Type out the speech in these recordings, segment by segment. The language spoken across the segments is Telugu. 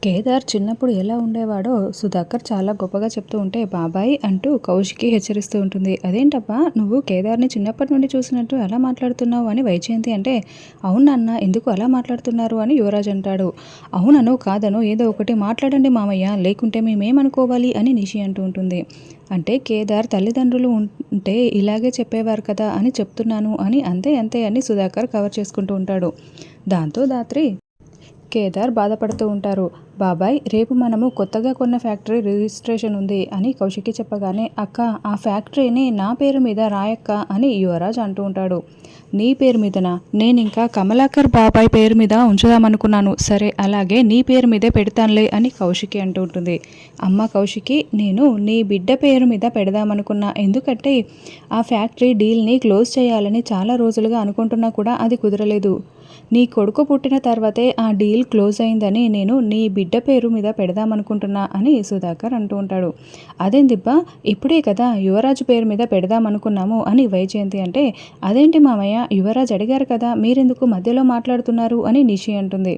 కేదార్ చిన్నప్పుడు ఎలా ఉండేవాడో సుధాకర్ చాలా గొప్పగా చెప్తూ ఉంటే బాబాయ్ అంటూ కౌశికి హెచ్చరిస్తూ ఉంటుంది. అదేంటబ్బా నువ్వు కేదార్ని చిన్నప్పటి నుండి చూసినట్టు అలా మాట్లాడుతున్నావు అని వైజయంతి అంటే, అవునన్న ఎందుకు అలా మాట్లాడుతున్నారు అని యువరాజ్ అంటాడు. అవునను కాదను ఏదో ఒకటి మాట్లాడండి మామయ్య, లేకుంటే మేమేమనుకోవాలి అని నిషి అంటూ ఉంటుంది. అంటే కేదార్ తల్లిదండ్రులు ఉంటే ఇలాగే చెప్పేవారు కదా అని చెప్తున్నాను అని అంతే అంతే అని సుధాకర్ కవర్ చేసుకుంటూ ఉంటాడు. దాంతో దాత్రి కేదార్ బాధపడుతూ ఉంటారు. బాబాయ్ రేపు మనము కొత్తగా కొన్న ఫ్యాక్టరీ రిజిస్ట్రేషన్ ఉంది అని కౌశికి చెప్పగానే, అక్క ఆ ఫ్యాక్టరీని నా పేరు మీద రాయక్క అని యువరాజ్ అంటూ ఉంటాడు. నీ పేరు మీదనా? నేనింకా కమలాకర్ బాబాయ్ పేరు మీద ఉంచుదామనుకున్నాను. సరే అలాగే నీ పేరు మీదే పెడతానులే అని కౌశికి అంటూ ఉంటుంది. అమ్మ కౌశికి, నేను నీ బిడ్డ పేరు మీద పెడదామనుకున్నా. ఎందుకంటే ఆ ఫ్యాక్టరీ డీల్ని క్లోజ్ చేయాలని చాలా రోజులుగా అనుకుంటున్నా కూడా అది కుదరలేదు. నీ కొడుకు పుట్టిన తర్వాతే ఆ డీల్ క్లోజ్ అయిందని నేను నీ బిడ్డ పేరు మీద పెడదామనుకుంటున్నా అని సుధాకర్ అంటూ ఉంటాడు. అదేందిబ్బా ఇప్పుడే కదా యువరాజు పేరు మీద పెడదామనుకున్నాము అని వైజయంతి అంటే, అదేంటి మామయ్య యువరాజ్ అడిగారు కదా మీరెందుకు మధ్యలో మాట్లాడుతున్నారు అని నిషి అంటుంది.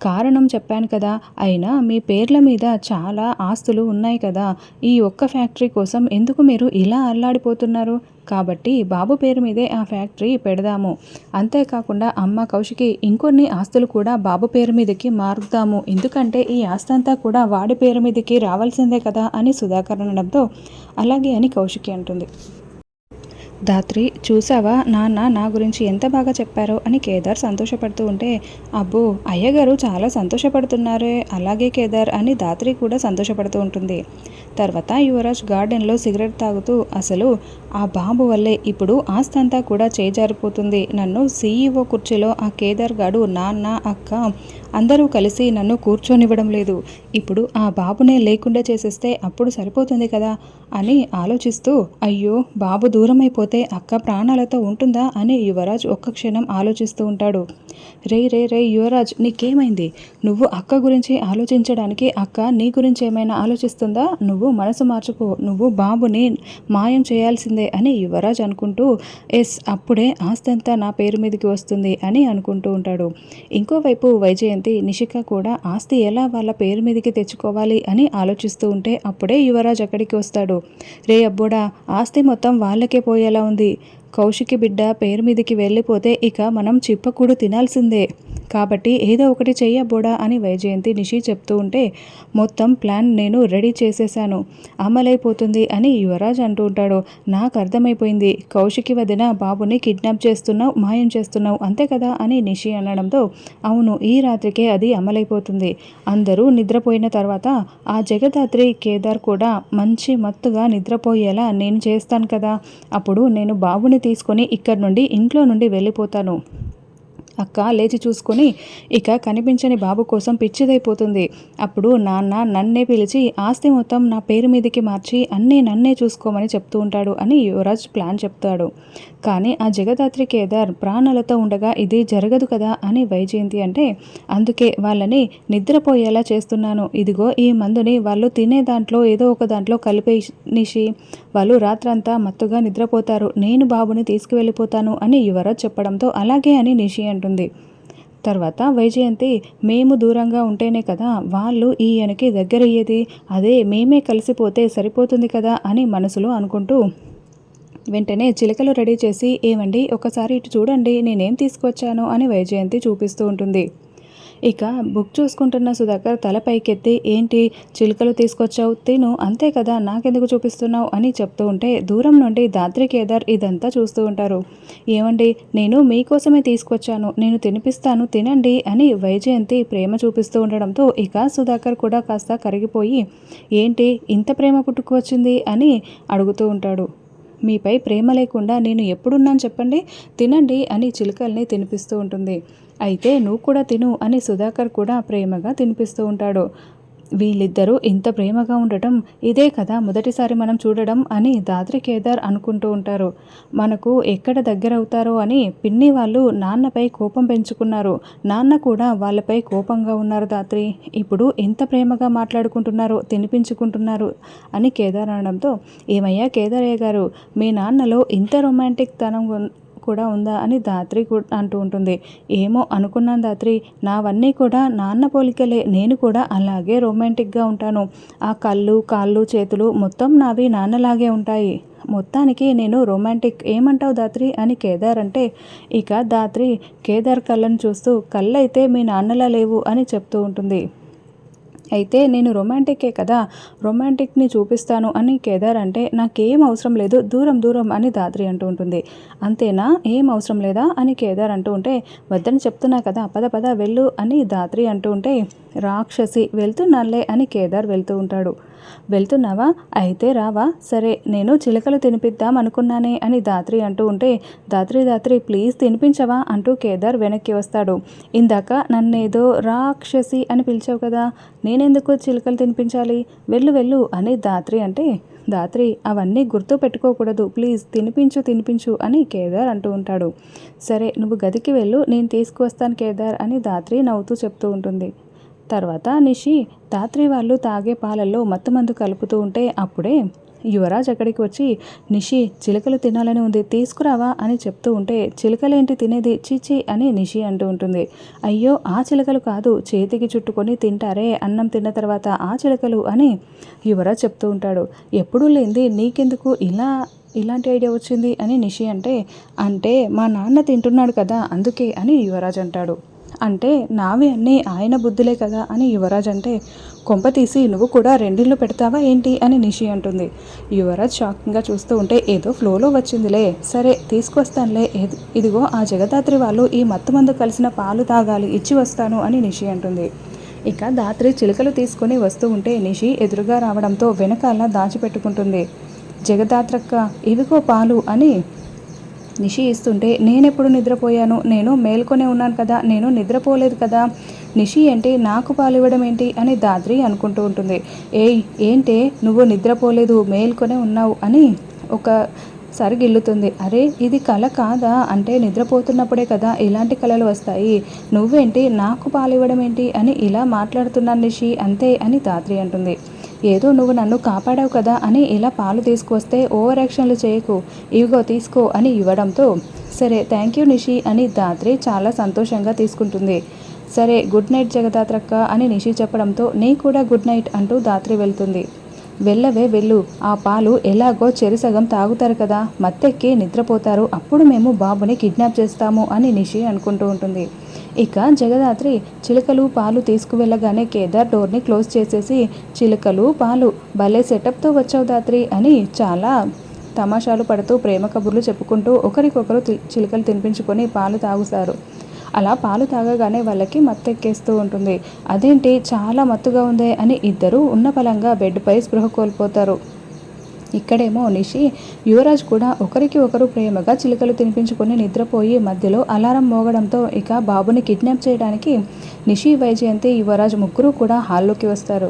కారణం చెప్పాను కదా, అయినా మీ పేర్ల మీద చాలా ఆస్తులు ఉన్నాయి కదా, ఈ ఒక్క ఫ్యాక్టరీ కోసం ఎందుకు మీరు ఇలా అల్లాడిపోతున్నారు? కాబట్టి బాబు పేరు మీదే ఆ ఫ్యాక్టరీ పెడదాము. అంతేకాకుండా అమ్మ కౌశికి ఇంకొన్ని ఆస్తులు కూడా బాబు పేరు మీదకి మారుద్దాము. ఎందుకంటే ఈ ఆస్తంతా కూడా వాడి పేరు మీదకి రావాల్సిందే కదా అని సుధాకర్ అనడంతో అలాగే అని కౌశికి అంటుంది. ధాత్రి చూసావా నాన్న నా గురించి ఎంత బాగా చెప్పారో అని కేదార్ సంతోషపడుతూ ఉంటే, అబ్బో అయ్యగారు చాలా సంతోషపడుతున్నారే, అలాగే కేదార్ అని ధాత్రి కూడా సంతోషపడుతూ ఉంటుంది. తర్వాత యువరాజ్ గార్డెన్లో సిగరెట్ తాగుతూ, అసలు ఆ బాబు వల్లే ఇప్పుడు ఆస్తంతా కూడా చేజారిపోతుంది. నన్ను సీఈఓ కుర్చీలో ఆ కేదార్ గాడు నాన్న అక్క అందరూ కలిసి నన్ను కూర్చొనివ్వడం లేదు. ఇప్పుడు ఆ బాబునే లేకుండా చేసేస్తే అప్పుడు సరిపోతుంది కదా అని ఆలోచిస్తూ, అయ్యో బాబు దూరమైపోతే అక్క ప్రాణాలతో ఉంటుందా అని యువరాజ్ ఒక్క క్షణం ఆలోచిస్తూ ఉంటాడు. రే రే రే యువరాజ్ నీకేమైంది? నువ్వు అక్క గురించి ఆలోచించడానికి అక్క నీ గురించి ఏమైనా ఆలోచిస్తుందా? నువ్వు మనసు మార్చుకో, నువ్వు బాబుని మాయం చేయాల్సిందే అని యువరాజ్ అనుకుంటూ, ఎస్ అప్పుడే ఆస్తంతా నా పేరు మీదకి వస్తుంది అని అనుకుంటూ ఉంటాడు. ఇంకోవైపు వైజయంతి నిషిక కూడా ఆస్తి ఎలా వాళ్ళ పేరు మీదకి తెచ్చుకోవాలి అని ఆలోచిస్తూ ఉంటే అప్పుడే యువరాజ్ అక్కడికి వస్తాడు. రే అబ్బోడా ఆస్తి మొత్తం వాళ్ళకే పోయేలా ఉంది. కౌశికి బిడ్డ పేరు మీదకి వెళ్ళిపోతే ఇక మనం చిప్పకూడు తినాల్సిందే. కాబట్టి ఏదో ఒకటి చెయ్యబోడా అని వైజయంతి నిషి చెప్తూ ఉంటే, మొత్తం ప్లాన్ నేను రెడీ చేసేసాను, అమలైపోతుంది అని యువరాజ్ అంటూ ఉంటాడు. నాకు అర్థమైపోయింది, కౌశికి వదిన బాబుని కిడ్నాప్ చేస్తున్నావు, మాయం చేస్తున్నావు అంతే కదా అని నిషి అనడంతో, అవును ఈ రాత్రికే అది అమలైపోతుంది. అందరూ నిద్రపోయిన తర్వాత ఆ జగదాత్రి కేదార్ కూడా మంచి మత్తుగా నిద్రపోయేలా నేను చేస్తాను కదా, అప్పుడు నేను బాబుని తీసుకొని ఇక్కడి నుండి ఇంట్లో నుండి వెళ్ళిపోతాను. అక్క లేచి చూసుకొని ఇక కనిపించని బాబు కోసం పిచ్చిదైపోతుంది. అప్పుడు నాన్న నన్నే పిలిచి ఆస్తి మొత్తం నా పేరు మీదకి మార్చి అన్నీ నన్నే చూసుకోమని చెప్తూ ఉంటాడు అని యువరాజ్ ప్లాన్ చెప్తాడు. కానీ ఆ జగదాత్రి కేదార్ ప్రాణాలతో ఉండగా ఇది జరగదు కదా అని వైజయంతి అంటే, అందుకే వాళ్ళని నిద్రపోయేలా చేస్తున్నాను. ఇదిగో ఈ మందుని వాళ్ళు తినే దాంట్లో ఏదో ఒక దాంట్లో కలిపేసి వాళ్ళు రాత్రంతా మత్తుగా నిద్రపోతారు. నేను బాబుని తీసుకువెళ్ళిపోతాను అని యువరాజ్ చెప్పడంతో అలాగే అని నిషి అంటుంది. తర్వాత వైజయంతి, మేము దూరంగా ఉంటేనే కదా వాళ్ళు ఈయనకి దగ్గరయ్యేది, అదే మేమే కలిసిపోతే సరిపోతుంది కదా అని మనసులో అనుకుంటూ వెంటనే చిలకలు రెడీ చేసి, ఏమండి ఒకసారి ఇటు చూడండి నేనేం తీసుకొచ్చాను అని వైజయంతి చూపిస్తూ ఉంటుంది. ఇక బుక్ చూసుకుంటున్న సుధాకర్ తల పైకెత్తి, ఏంటి చిలుకలు తీసుకొచ్చావు, తిను అంతే కదా నాకెందుకు చూపిస్తున్నావు అని చెప్తూ ఉంటే దూరం నుండి ధాత్రి కేదార్ ఇదంతా చూస్తూ ఉంటారు. ఏమండి నేను మీకోసమే తీసుకొచ్చాను, నేను తినిపిస్తాను తినండి అని వైజయంతి ప్రేమ చూపిస్తూ ఉండడంతో ఇక సుధాకర్ కూడా కాస్త కరిగిపోయి, ఏంటి ఇంత ప్రేమ పుట్టుకొచ్చింది అని అడుగుతూ ఉంటాడు. మీపై ప్రేమ లేకుండా నేను ఎప్పుడున్నాను చెప్పండి, తినండి అని చిలుకల్ని తినిపిస్తూ ఉంటుంది. అయితే నువ్వు కూడా తిను అని సుధాకర్ కూడా ప్రేమగా తినిపిస్తూ ఉంటాడు. వీళ్ళిద్దరూ ఇంత ప్రేమగా ఉండటం ఇదే కదా మొదటిసారి మనం చూడడం అని ధాత్రి కేదార్ అనుకుంటూ ఉంటారు. మనకు ఎక్కడ దగ్గర అవుతారో అని పిన్ని వాళ్ళు నాన్నపై కోపం పెంచుకున్నారు, నాన్న కూడా వాళ్ళపై కోపంగా ఉన్నారు ధాత్రి, ఇప్పుడు ఎంత ప్రేమగా మాట్లాడుకుంటున్నారో తినిపించుకుంటున్నారు అని కేదార్ అనడంతో, ఏమయ్యా కేదారయ్య గారు మీ నాన్నలో ఇంత రొమాంటిక్ తనం కూడా ఉందా అని ధాత్రి అంటూ ఉంటుంది. ఏమో అనుకున్నాను ధాత్రి, నావన్నీ కూడా నాన్న పోలికలే, నేను కూడా అలాగే రొమాంటిక్గా ఉంటాను. ఆ కళ్ళు కాళ్ళు చేతులు మొత్తం నావి నాన్నలాగే ఉంటాయి. మొత్తానికి నేను రొమాంటిక్, ఏమంటావు ధాత్రి అని కేదార్ అంటే, ఇక ధాత్రి కేదార్ కళ్ళను చూస్తూ కళ్ళైతే మీ నాన్నలా లేవు అని చెప్తూ ఉంటుంది. అయితే నేను రొమాంటికే కదా, రొమాంటిక్ని చూపిస్తాను అని కేదార్ అంటే, నాకేం అవసరం లేదు, దూరం దూరం అని ధాత్రి అంటూ ఉంటుంది. అంతేనా, ఏం అవసరం లేదా అని కేదార్ అంటూ ఉంటే, వద్దని చెప్తున్నా కదా, పద పద వెళ్ళు అని ధాత్రి అంటూ ఉంటే, రాక్షసి వెళ్తున్నానులే అని కేదార్ వెళ్తూ ఉంటాడు. వెళ్తున్నావా, అయితే రావా, సరే నేను చిలకలు తినిపిద్దాం అనుకున్నానే అని ధాత్రి అంటూ ఉంటే, ధాత్రి ప్లీజ్ తినిపించవా అంటూ కేదార్ వెనక్కి వస్తాడు. ఇందాక నన్నేదో రాక్షసి అని పిలిచావు కదా, నేనెందుకు చిలకలు తినిపించాలి, వెళ్ళు వెళ్ళు అని ధాత్రి అంటే, ధాత్రి అవన్నీ గుర్తు పెట్టుకోకూడదు, ప్లీజ్ తినిపించు అని కేదార్ అంటూ ఉంటాడు. సరే నువ్వు గదికి వెళ్ళు, నేను తీసుకువస్తాను కేదార్ అని ధాత్రి నవ్వుతూ చెప్తూ ఉంటుంది. తర్వాత నిషి ధాత్రి వాళ్ళు తాగే పాలల్లో మత్తుమందు కలుపుతూ ఉంటే, అప్పుడే యువరాజ్ అక్కడికి వచ్చి, నిషి చిలుకలు తినాలని ఉంది, తీసుకురావా అని చెప్తూ ఉంటే, చిలుకలేంటి తినేది, చీచి అని నిషి అంటూ ఉంటుంది. అయ్యో ఆ చిలుకలు కాదు, చేతికి చుట్టుకొని తింటారే అన్నం తిన్న తర్వాత ఆ చిలుకలు అని యువరాజ్ చెప్తూ ఉంటాడు. ఎప్పుడూ లేనిది నీకెందుకు ఇలాంటి ఐడియా వచ్చింది అని నిషి అంటే మా నాన్న తింటున్నాడు కదా అందుకే అని యువరాజ్ అంటాడు. అంటే నావి అన్నీ ఆయన బుద్ధులే కదా అని యువరాజ్ అంటే, కొంప తీసి నువ్వు కూడా రెండిళ్ళు పెడతావా ఏంటి అని నిషి అంటుంది. యువరాజ్ షాకింగ్గా చూస్తూ ఉంటే, ఏదో ఫ్లోలో వచ్చిందిలే, సరే తీసుకొస్తానులే, ఇదిగో ఆ జగదాత్రి వాళ్ళు ఈ మత్తుమందు కలిసిన పాలు తాగాలి, ఇచ్చి వస్తాను అని నిషి అంటుంది. ఇక ధాత్రి చిలుకలు తీసుకొని వస్తూ ఉంటే నిషి ఎదురుగా రావడంతో వెనకాల దాచిపెట్టుకుంటుంది. జగదాత్రక్క ఇవిగో పాలు అని నిషి ఇస్తుంటే, నేనెప్పుడు నిద్రపోయాను, నేను మేల్కొనే ఉన్నాను కదా, నేను నిద్రపోలేదు కదా, నిషి ఏంటి నాకు పాలు ఇవ్వడం ఏంటి అని ధాత్రి అనుకుంటూ ఉంటుంది. ఏయ్ ఏంటే నువ్వు నిద్రపోలేదు మేల్కొనే ఉన్నావు అని ఒకసారి గిల్లుతుంది. అరే ఇది కళ కాదా, అంటే నిద్రపోతున్నప్పుడే కదా ఇలాంటి కళలు వస్తాయి, నువ్వేంటి నాకు పాలు ఇవ్వడం ఏంటి అని ఇలా మాట్లాడుతున్నాను నిషి అంతే అని ధాత్రి అంటుంది. ఏదో నువ్వు నన్ను కాపాడావు కదా అని ఇలా పాలు తీసుకువస్తే ఓవర్ యాక్షన్లు చేయకు, ఇవిగో తీసుకో అని ఇవ్వడంతో, సరే థ్యాంక్ యూ నిషి అని ధాత్రి చాలా సంతోషంగా తీసుకుంటుంది. సరే గుడ్ నైట్ జగదాత్రక్క అని నిషి చెప్పడంతో, నీ కూడా గుడ్ నైట్ అంటూ ధాత్రి వెళ్తుంది. వెళ్ళవే వెళ్ళు, ఆ పాలు ఎలాగో చెరిసగం తాగుతారు కదా, మత్తెక్కి నిద్రపోతారు, అప్పుడు మేము బాబుని కిడ్నాప్ చేస్తాము అని నిషి అనుకుంటూ ఉంటుంది. ఇక జగదాత్రి చిలుకలు పాలు తీసుకువెళ్ళగానే కేదార్ డోర్ని క్లోజ్ చేసేసి, చిలుకలు పాలు భలే సెటప్తో వచ్చావు ధాత్రి అని చాలా తమాషాలు పడుతూ ప్రేమ కబుర్లు చెప్పుకుంటూ ఒకరికొకరు చిలుకలు తినిపించుకొని పాలు తాగుతారు. అలా పాలు తాగగానే వాళ్ళకి మత్తెక్కేస్తూ ఉంటుంది. అదేంటి చాలా మత్తుగా ఉందే అని ఇద్దరూ ఉన్న పలంగా బెడ్పై స్పృహ కోల్పోతారు. ఇక్కడేమో నిషి యువరాజ్ కూడా ఒకరికి ఒకరు ప్రేమగా చిలుకలు తినిపించుకొని నిద్రపోయి మధ్యలో అలారం మోగడంతో ఇక బాబుని కిడ్నాప్ చేయడానికి నిషి, వైజయంతి, యువరాజ్ ముగ్గురు కూడా హాల్లోకి వస్తారు.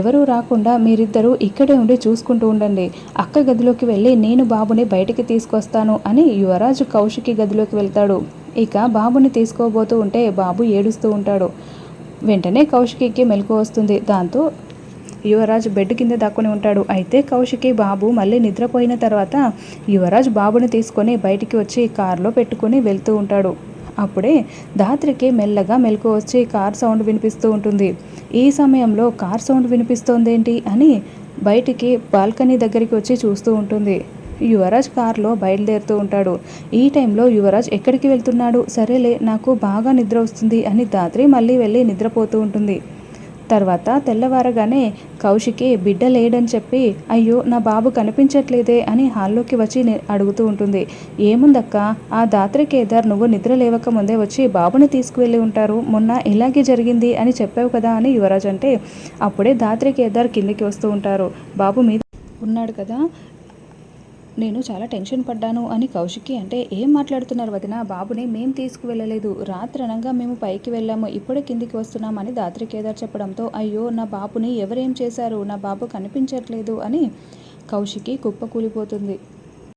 ఎవరూ రాకుండా మీరిద్దరూ ఇక్కడే ఉండి చూసుకుంటూ ఉండండి, అక్క గదిలోకి వెళ్ళి నేను బాబుని బయటికి తీసుకొస్తాను అని యువరాజ్ కౌశికి గదిలోకి వెళ్తాడు. ఇక బాబుని తీసుకోబోతూ ఉంటే బాబు ఏడుస్తూ ఉంటాడు. వెంటనే కౌశికి మెలకు వస్తుంది. దాంతో యువరాజ్ బెడ్ కింద దాక్కుని ఉంటాడు. అయితే కౌశికి బాబు మళ్ళీ నిద్రపోయిన తర్వాత యువరాజ్ బాబుని తీసుకొని బయటికి వచ్చి కారులో పెట్టుకుని వెళ్తూ ఉంటాడు. అప్పుడే ధాత్రికి మెల్లగా మెలకు వచ్చి కార్ సౌండ్ వినిపిస్తూ ఉంటుంది. ఈ సమయంలో కార్ సౌండ్ వినిపిస్తోందేంటి అని బయటికి బాల్కనీ దగ్గరికి వచ్చి చూస్తూ ఉంటుంది. యువరాజ్ కారులో బయలుదేరుతూ ఉంటాడు. ఈ టైంలో యువరాజ్ ఎక్కడికి వెళ్తున్నాడు, సరేలే నాకు బాగా నిద్ర వస్తుంది అని ధాత్రి మళ్ళీ వెళ్ళి నిద్రపోతూ ఉంటుంది. తర్వాత తెల్లవారగానే కౌశికి బిడ్డ లేడని చెప్పి, అయ్యో నా బాబు కనిపించట్లేదే అని హాల్లోకి వచ్చి అడుగుతూ ఉంటుంది. ఏముందక్క, ఆ ధాత్రి కేదార్ నువ్వు నిద్ర లేవక ముందే వచ్చి బాబుని తీసుకువెళ్ళి ఉంటారు, మొన్న ఇలాగే జరిగింది అని చెప్పావు కదా అని యువరాజ్ అంటే, అప్పుడే ధాత్రి కేదార్ కిందికి వస్తూ ఉంటారు. బాబు మీద ఉన్నాడు కదా, నేను చాలా టెన్షన్ పడ్డాను అని కౌశికి అంటే, ఏం మాట్లాడుతున్నారు వదిన, బాబుని మేం తీసుకువెళ్ళలేదు, రాత్రనగా మేము పైకి వెళ్ళాము, ఇప్పుడే కిందికి వస్తున్నామని ధాత్రి కేదార్ చెప్పడంతో, అయ్యో నా బాబుని ఎవరేం చేశారు, నా బాబు కనిపించట్లేదు అని కౌశికి కుప్పకూలిపోతుంది.